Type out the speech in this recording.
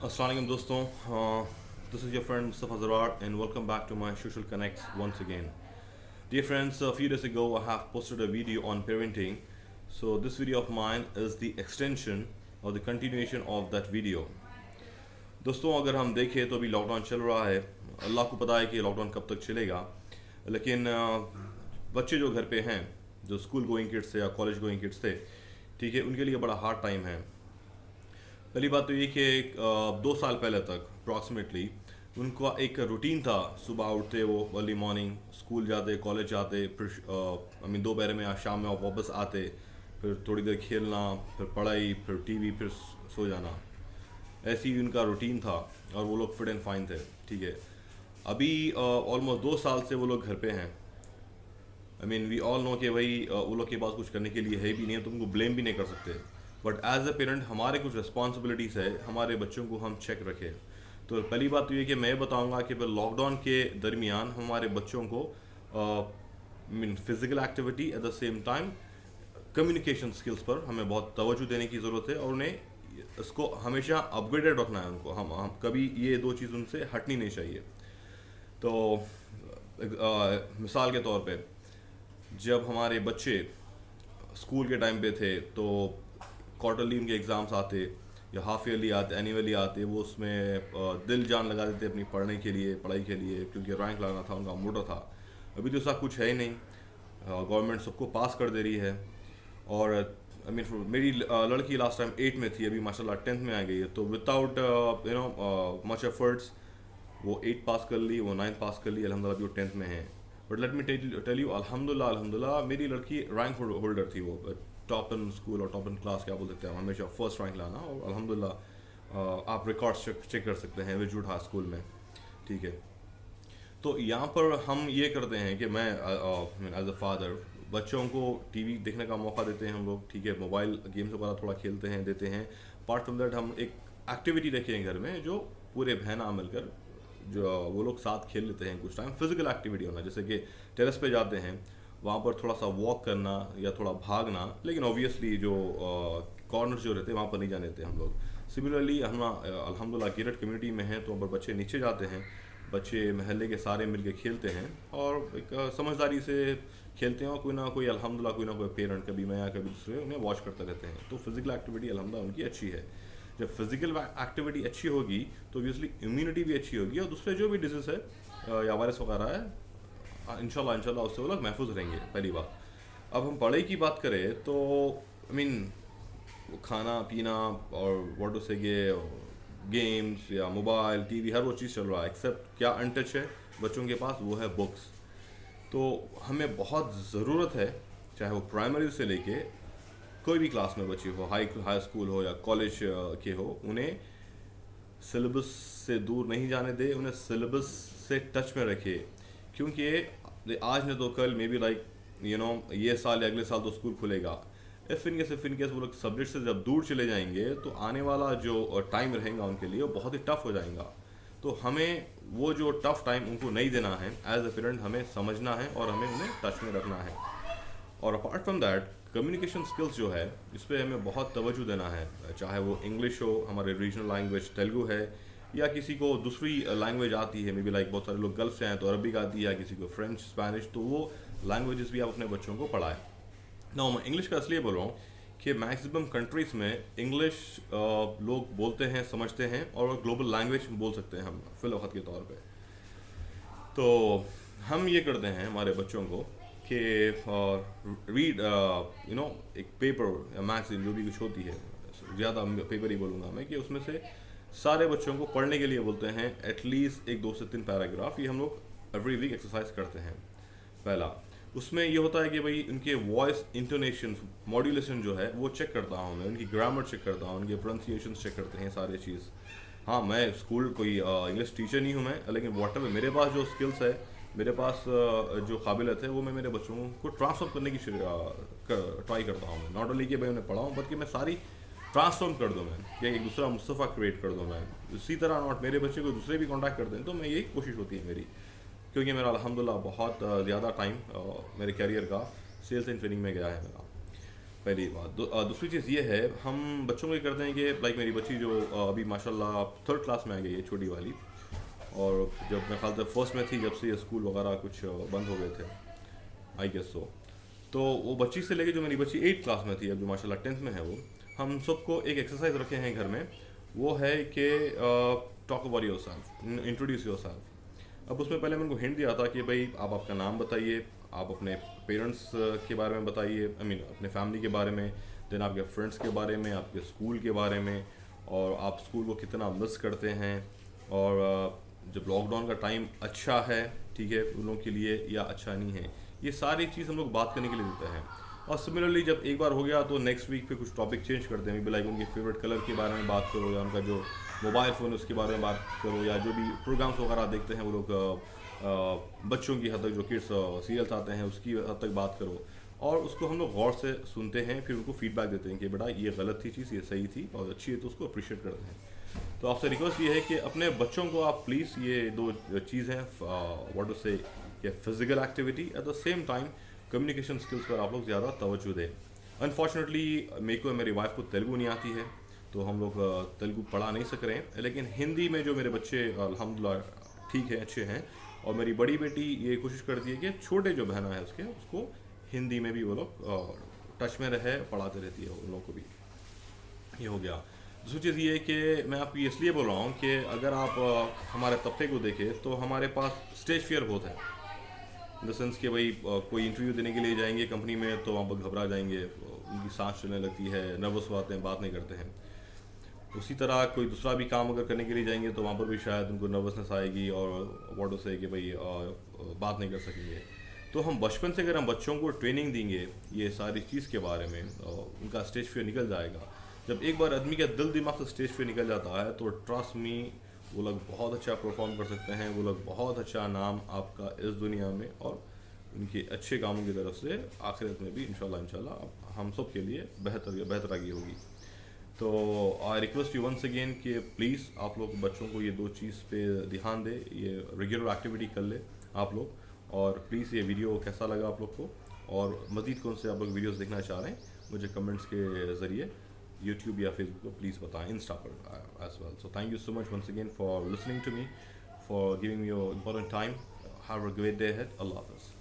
Assalamualaikum दोस्तों. This is your friend Mustafa Zarar and welcome back to my social connects once again. Dear friends, a few days ago I have posted a video on parenting. So this video of mine is the extension or the continuation of that video. दोस्तों अगर हम देखें तो अभी lockdown चल रहा है. अल्लाह को पता है कि लॉकडाउन कब तक चलेगा, लेकिन बच्चे जो घर पे हैं, जो स्कूल गोइंग किड्स थे या कॉलेज गोइंग किड्स थे, ठीक है, उनके लिए बड़ा हार्ड टाइम है. पहली बात तो ये कि 2 साल पहले तक अप्रॉक्सीमेटली उनका एक रूटीन था. सुबह उठते वो अर्ली मॉर्निंग स्कूल जाते, कॉलेज जाते, फिर दोपहर में या शाम में वापस आते, फिर थोड़ी देर खेलना, फिर पढ़ाई, फिर टीवी, फिर सो जाना. ऐसे ही उनका रूटीन था और वो लोग फिट एंड फाइन थे. ठीक है, अभी ऑलमोस्ट 2 साल से वो लोग घर पे हैं. वी ऑल नो कि भाई वो लोग के पास कुछ करने के लिए है भी नहीं, तो उनको ब्लेम भी नहीं कर सकते. बट एज अ पेरेंट हमारे कुछ रिस्पॉन्सिबिलिटीज़ है, हमारे बच्चों को हम चेक रखें. तो पहली बात तो ये कि मैं बताऊंगा कि लॉकडाउन के दरमियान हमारे बच्चों को physical activity at the same time communication skills पर हमें बहुत तवज्जो देने की ज़रूरत है और उन्हें इसको हमेशा अपग्रेडेड रखना है. उनको हम कभी ये दो चीज़ उनसे हटनी नहीं चाहिए. तो मिसाल के तौर पे जब हमारे बच्चे स्कूल के टाइम पे थे तो क्वार्टरली उनके एग्ज़ाम्स आते या हाफ ईयरली आते, एनुअली आते, वो उसमें दिल जान लगा देते अपनी पढ़ाई के लिए, क्योंकि रैंक लाना था, उनका मोटो था. अभी तो ऐसा कुछ है ही नहीं. गवर्नमेंट सबको पास कर दे रही है. और मेरी लड़की लास्ट टाइम 8 में थी, अभी माशाल्लाह 10th में आ गई है. तो विदाउट मच एफर्ट्स वो 8 पास कर ली, वो 9 पास कर ली, अल्हम्दुलिल्लाह अभी वो 10th में है. But let me tell you अल्हम्दुलिल्लाह मेरी लड़की रैंक होल्डर थी. वो टॉप इन स्कूल और टॉप इन क्लास क्या बोल सकते हैं, हमेशा फर्स्ट रैंक लाना. और अल्हम्दुलिल्लाह आप रिकॉर्ड्स चेक कर सकते हैं विजुड हाई स्कूल में. ठीक है, तो यहाँ पर हम ये करते हैं कि मैं एज अ फादर बच्चों को टीवी देखने का मौका देते हैं हम लोग. ठीक है, मोबाइल गेम्स वगैरह थोड़ा खेलते हैं, देते हैं. अपार्ट फ्रॉम दैट हम एक एक्टिविटी रखे हैं घर में जो पूरे बहना मिलकर जो वो लोग साथ खेल लेते हैं. कुछ टाइम फिजिकल एक्टिविटी होना, जैसे कि टेरेस पे जाते हैं, वहाँ पर थोड़ा सा वॉक करना या थोड़ा भागना. लेकिन ऑब्वियसली जो कॉर्नर्स जो रहते हैं वहाँ पर नहीं जाने देते हम लोग. सिमिलरली हम अल्हम्दुलिल्लाह गिरट कम्युनिटी में हैं, तो पर बच्चे नीचे जाते हैं, बच्चे महल्ले के सारे मिलके खेलते हैं और एक समझदारी से खेलते हैं. और कोई ना कोई पेरेंट, कभी मैं या कभी दूसरे, उन्हें वॉच करते रहते हैं. तो फिजिकल एक्टिविटी अल्हम्दुलिल्लाह उनकी अच्छी है. जब फिजिकल एक्टिविटी अच्छी होगी तो ऑब्वियसली इम्यूनिटी भी अच्छी होगी और दूसरे जो भी डिजीज़ है या वायरस वगैरह है, इंशाल्लाह उससे वो लोग महफूज रहेंगे. पहली बात. अब हम पढ़ाई की बात करें तो खाना पीना और व्हाट टू से गेम्स या मोबाइल टीवी हर वो चीज़ चल रहा है, एक्सेप्ट क्या अनटच है बच्चों के पास, वो है बुक्स. तो हमें बहुत ज़रूरत है, चाहे वो प्राइमरी से लेके कोई भी क्लास में बच्चे हो, हाई स्कूल हो या कॉलेज के हो, उन्हें सिलेबस से दूर नहीं जाने दे, उन्हें सिलेबस से टच में रखे. क्योंकि आज नहीं तो कल मे बी ये साल या अगले साल तो स्कूल खुलेगा. इफ़ इनकेस वो लोग सब्जेक्ट से जब दूर चले जाएंगे तो आने वाला जो टाइम रहेगा उनके लिए वो बहुत ही टफ हो जाएगा. तो हमें वो जो टफ टाइम उनको नहीं देना है. एज अ पेरेंट हमें समझना है और हमें उन्हें टच में रखना है. और apart from that communication skills जो है, इस पर हमें बहुत तवज्जो देना है. चाहे वो इंग्लिश हो, हमारे रीजनल लैंग्वेज तेलुगु है, या किसी को दूसरी लैंग्वेज आती है, मे बी बहुत सारे लोग गल्फ से हैं तो अरबिक आती है, या किसी को फ्रेंच, स्पेनिश, तो वो लैंग्वेजेस भी आप अपने बच्चों को पढ़ाएं. ना मैं इंग्लिश का इसलिए बोल रहा हूँ कि मैक्सिमम कंट्रीज़ में इंग्लिश लोग बोलते हैं, समझते हैं और ग्लोबल लैंग्वेज बोल सकते हैं हम फिलवक्त के तौर पे. तो हम ये करते हैं हमारे बच्चों को कि रीड एक पेपर या मैगजीन जो भी कुछ होती है, ज़्यादा पेपर ही बोलूँगा मैं, कि उसमें से सारे बच्चों को पढ़ने के लिए बोलते हैं. एटलीस्ट 1 2 से 3 पैराग्राफ ये हम लोग एवरी वीक एक्सरसाइज करते हैं. पहला उसमें ये होता है कि भाई उनके वॉइस इंटोनेशन, मॉड्यूलेशन जो है वो चेक करता हूँ मैं, उनकी ग्रामर चेक करता हूँ, उनके प्रोनाउंसिएशन चेक करते हैं, सारे चीज़. हाँ, मैं स्कूल कोई इंग्लिश टीचर नहीं हूँ मैं, लेकिन व्हाटएवर मेरे पास जो स्किल्स है, मेरे पास जो काबिलियत है, वो मैं मेरे बच्चों को ट्रांसफॉर्म करने की ट्राई करता हूँ. मैं नॉट ओनली कि भाई उन्हें पढ़ाऊँ, बल्कि मैं सारी ट्रांसफॉर्म कर दूँ मैं, कि एक दूसरा मुस्तफ़ा क्रिएट कर दूँ मैं. इसी तरह नॉट मेरे बच्चे को दूसरे भी कॉन्टैक्ट करते हैं, तो मैं यही कोशिश होती है मेरी. क्योंकि मेरा अल्हम्दुलिल्लाह बहुत ज़्यादा टाइम मेरे करियर का सेल्स एंड ट्रेनिंग में गया है मेरा. पहली बात। दूसरी चीज़ ये है, हम बच्चों को ये करते हैं कि लाइक मेरी बच्ची जो अभी माशाल्लाह थर्ड क्लास में आ गई है, छोटी वाली। और जब मैं ख्याल से फर्स्ट में थी, जब से ये स्कूल वगैरह कुछ बंद हो गए थे, आई गेस सो। तो वो बच्ची से लेके जो मेरी बच्ची 8 क्लास में थी, अब जो माशाल्लाह 10th में है वो, हम सबको एक एक्सरसाइज रखे हैं घर में। वो है कि talk about your self, introduce your self. अब उसमें पहले मैंने उनको हिंट दिया था कि भाई आप आपका नाम बताइए, आप अपने पेरेंट्स के बारे में बताइए, आई मीन अपने फैमिली के बारे में, देन आपके फ्रेंड्स के बारे में, आपके स्कूल के बारे में, और आप स्कूल को कितना मिस करते हैं, और जब लॉकडाउन का टाइम अच्छा है, ठीक है, उन लोगों के लिए, या अच्छा नहीं है, ये सारी चीज़ हम लोग बात करने के लिए देते हैं। और सिमिलरली जब एक बार हो गया तो नेक्स्ट वीक पे कुछ टॉपिक चेंज करते हैं, लाइक उनके फेवरेट कलर के बारे में बात करो, या उनका जो मोबाइल फ़ोन है उसके बारे में बात करो, या जो भी प्रोग्राम्स वगैरह देखते हैं वो लोग, बच्चों की हद तक जो किड्स सीरियल्स आते हैं उसकी हद तक बात करो। और उसको हम लोग गौर से सुनते हैं, फिर उनको फीडबैक देते हैं कि बेटा ये गलत थी चीज़, ये सही थी, और अच्छी है तो उसको अप्रिशिएट करते हैं। तो आपसे रिक्वेस्ट ये है कि अपने बच्चों को आप प्लीज़ ये दो चीज़ हैं, व्हाट टू से, कि physical activity at the same time communication skills पर आप लोग ज़्यादा तवज्जो दें। अनफॉर्चुनेटली मेरे को, मेरी वाइफ को तेलुगु नहीं आती है, तो हम लोग तेलुगु पढ़ा नहीं सक रहे हैं, लेकिन हिंदी में जो मेरे बच्चे अल्हम्दुलिल्लाह ठीक है, अच्छे हैं। और मेरी बड़ी बेटी ये कोशिश करती है कि छोटे जो बहना है उसको हिंदी में भी वो लोग टच में रहे, पढ़ाते रहती है उन लोगों को भी। ये हो गया। दूसरी चीज़ ये है कि मैं आपको इसलिए बोल रहा हूँ कि अगर आप हमारे तबके को देखें तो हमारे पास स्टेज फियर बहुत है, इन द सेंस कि भाई कोई इंटरव्यू देने के लिए जाएंगे कंपनी में तो वहाँ पर घबरा जाएंगे, उनकी सांस चलने लगती है, नर्वस हो आते हैं, बात नहीं करते हैं। उसी तरह कोई दूसरा भी काम अगर करने के लिए जाएंगे तो वहाँ पर भी शायद उनको नर्वसनेस आएगी, और व्हाट से कि भाई बात नहीं कर सकेंगे। तो हम बचपन से अगर हम बच्चों को ट्रेनिंग देंगे ये सारी चीज़ के बारे में, उनका स्टेज फियर निकल जाएगा। जब एक बार आदमी का दिल दिमाग से स्टेज पे निकल जाता है तो ट्रस्ट मी, वो लोग बहुत अच्छा परफॉर्म कर सकते हैं, वो लोग बहुत अच्छा नाम आपका इस दुनिया में और उनके अच्छे कामों की तरफ से आखिरत में भी इंशाल्लाह हम सब के लिए बेहतर आगे होगी। तो I request you once again कि प्लीज़ आप लोग बच्चों को ये दो चीज़ पे ध्यान दें, ये रेगुलर एक्टिविटी कर ले आप लोग। और प्लीज़ ये वीडियो कैसा लगा आप लोग को, और मज़ीद कौन से आप लोग वीडियोस देखना चाह रहे हैं मुझे कमेंट्स के ज़रिए यूट्यूब या फेसबुक पर प्लीज़ बताएं, इंस्टा पर as well. So thank you so much once again for listening to me, for giving me your important time. Have a great day ahead. Allah हाफ़िज़।